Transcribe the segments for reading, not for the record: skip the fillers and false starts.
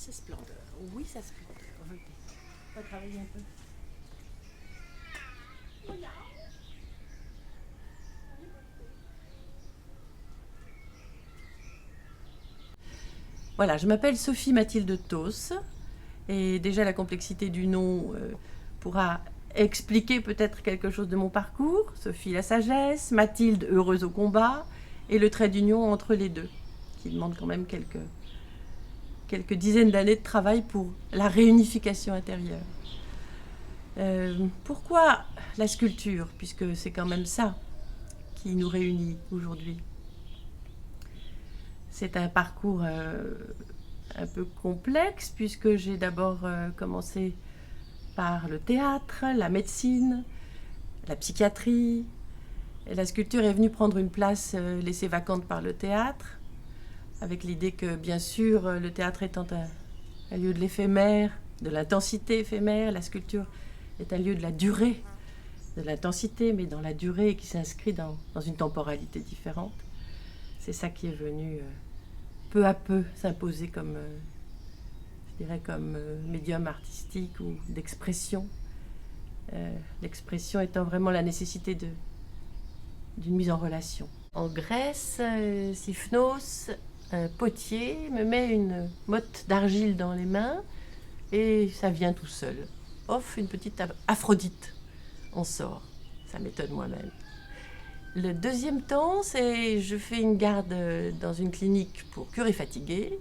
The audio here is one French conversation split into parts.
sa splendeur. Oui, sa splendeur. Venez. On va travailler un peu. Voilà, je m'appelle Sophie Mathilde Thos. Et déjà, la complexité du nom pourra expliquer peut-être quelque chose de mon parcours. Sophie, la sagesse, Mathilde, heureuse au combat, et le trait d'union entre les deux, qui demande quand même quelques dizaines d'années de travail pour la réunification intérieure. Pourquoi la sculpture, puisque c'est quand même ça qui nous réunit aujourd'hui. C'est un parcours un peu complexe, puisque j'ai d'abord commencé par le théâtre, la médecine, la psychiatrie. Et la sculpture est venue prendre une place laissée vacante par le théâtre, avec l'idée que, bien sûr, le théâtre étant un lieu de l'éphémère, de l'intensité éphémère, la sculpture est un lieu de la durée, de l'intensité, mais dans la durée qui s'inscrit dans une temporalité différente. C'est ça qui est venu peu à peu s'imposer comme, je dirais, comme médium artistique ou d'expression. L'expression étant vraiment la nécessité d'une mise en relation. En Grèce, Siphnos, un potier, me met une motte d'argile dans les mains et ça vient tout seul. Off, une petite Aphrodite en sort. Ça m'étonne moi-même. Le deuxième temps, c'est je fais une garde dans une clinique pour cure et fatigués.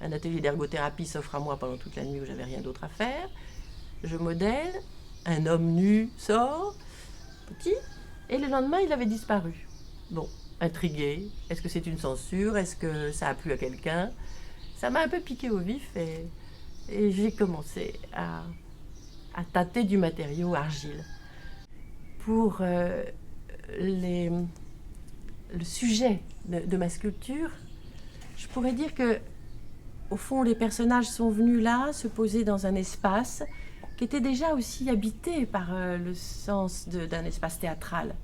Un atelier d'ergothérapie s'offre à moi pendant toute la nuit où j'avais rien d'autre à faire. Je modèle, un homme nu sort, petit, et le lendemain, il avait disparu. Bon, intriguée, est-ce que c'est une censure? Est-ce que ça a plu à quelqu'un? Ça m'a un peu piqué au vif et j'ai commencé à tâter du matériau argile. Pour le sujet de ma sculpture, je pourrais dire que, au fond, les personnages sont venus là, se poser dans un espace qui était déjà aussi habité par le sens d'un espace théâtral.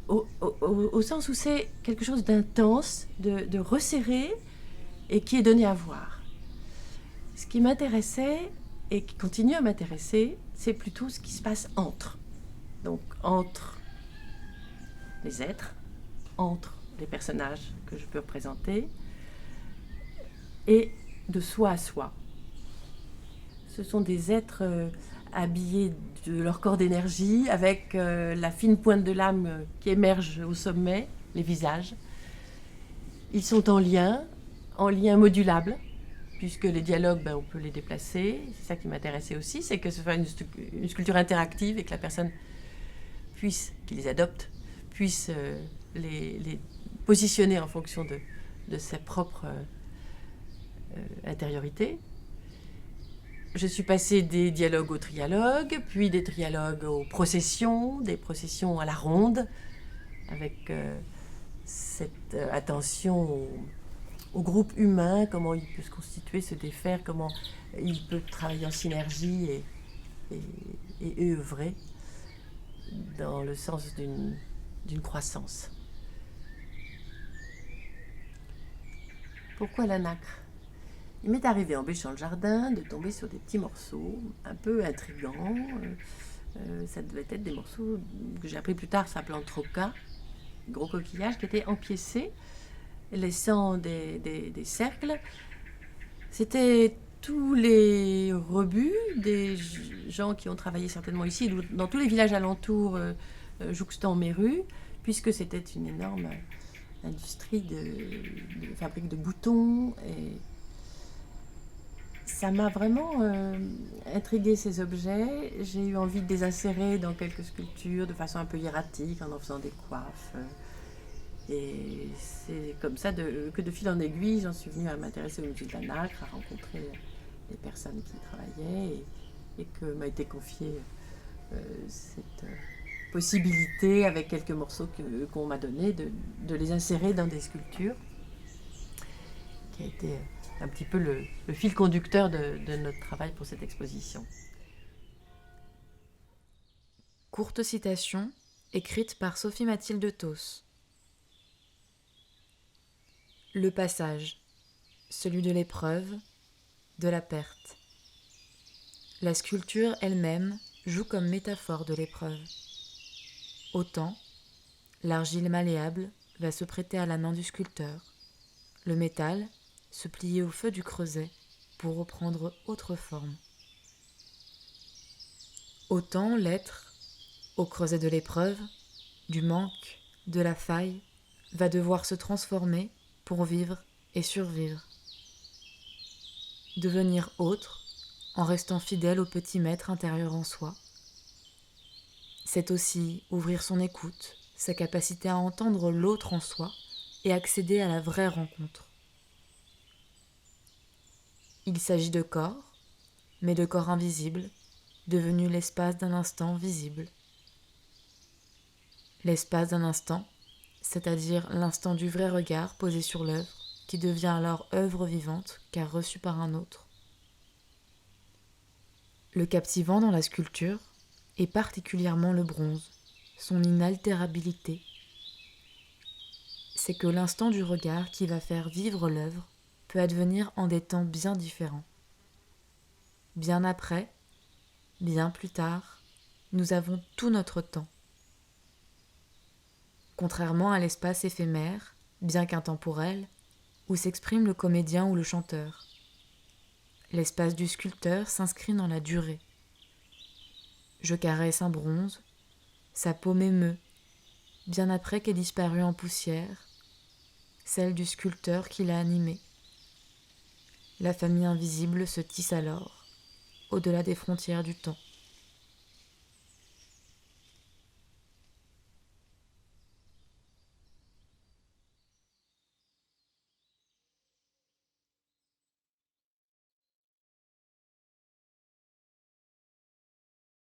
Au sens où c'est quelque chose d'intense, de resserré et qui est donné à voir. Ce qui m'intéressait et qui continue à m'intéresser, c'est plutôt ce qui se passe entre. Donc entre les êtres, entre les personnages que je peux représenter et de soi à soi. Ce sont des êtres habillés de leur corps d'énergie, avec la fine pointe de l'âme qui émerge au sommet, les visages. Ils sont en lien modulable, puisque les dialogues, on peut les déplacer. C'est ça qui m'intéressait aussi, c'est que ce soit une sculpture interactive et que la personne puisse, qui les adopte, puisse les positionner en fonction de sa propre intériorité. Je suis passée des dialogues au trialogue, puis des trialogues aux processions, des processions à la ronde, avec cette attention au groupe humain, comment il peut se constituer, se défaire, comment il peut travailler en synergie et œuvrer dans le sens d'une croissance. Pourquoi la nacre? Il m'est arrivé en bêchant le jardin de tomber sur des petits morceaux un peu intrigants. Ça devait être des morceaux que j'ai appris plus tard s'appelant troca, gros coquillages qui étaient empiécés, laissant des cercles. C'était tous les rebuts des gens qui ont travaillé certainement ici, dans tous les villages alentours jouxtant mes rues, puisque c'était une énorme industrie de fabrique de boutons. Et ça m'a vraiment intrigué ces objets. J'ai eu envie de les insérer dans quelques sculptures de façon un peu hiératique, en faisant des coiffes. Et c'est comme ça que de fil en aiguille, j'en suis venue à m'intéresser au musée de la nacre, à rencontrer les personnes qui y travaillaient et que m'a été confiée cette possibilité, avec quelques morceaux qu'on m'a donnés, de les insérer dans des sculptures, qui a été un petit peu le fil conducteur de notre travail pour cette exposition. Courte citation, écrite par Sophie Mathilde Thos. Le passage, celui de l'épreuve, de la perte. La sculpture elle-même joue comme métaphore de l'épreuve. Autant, l'argile malléable va se prêter à la main du sculpteur, le métal se plier au feu du creuset pour reprendre autre forme. Autant l'être, au creuset de l'épreuve, du manque, de la faille, va devoir se transformer pour vivre et survivre. Devenir autre en restant fidèle au petit maître intérieur en soi. C'est aussi ouvrir son écoute, sa capacité à entendre l'autre en soi et accéder à la vraie rencontre. Il s'agit de corps, mais de corps invisibles, devenus l'espace d'un instant visible. L'espace d'un instant, c'est-à-dire l'instant du vrai regard posé sur l'œuvre, qui devient alors œuvre vivante car reçue par un autre. Le captivant dans la sculpture est particulièrement le bronze, son inaltérabilité. C'est que l'instant du regard qui va faire vivre l'œuvre peut advenir en des temps bien différents. Bien après, bien plus tard, nous avons tout notre temps. Contrairement à l'espace éphémère, bien qu'intemporel, où s'exprime le comédien ou le chanteur. L'espace du sculpteur s'inscrit dans la durée. Je caresse un bronze, sa peau m'émeut, bien après qu'ait disparu en poussière, celle du sculpteur qui l'a animé. La famille invisible se tisse alors, au-delà des frontières du temps.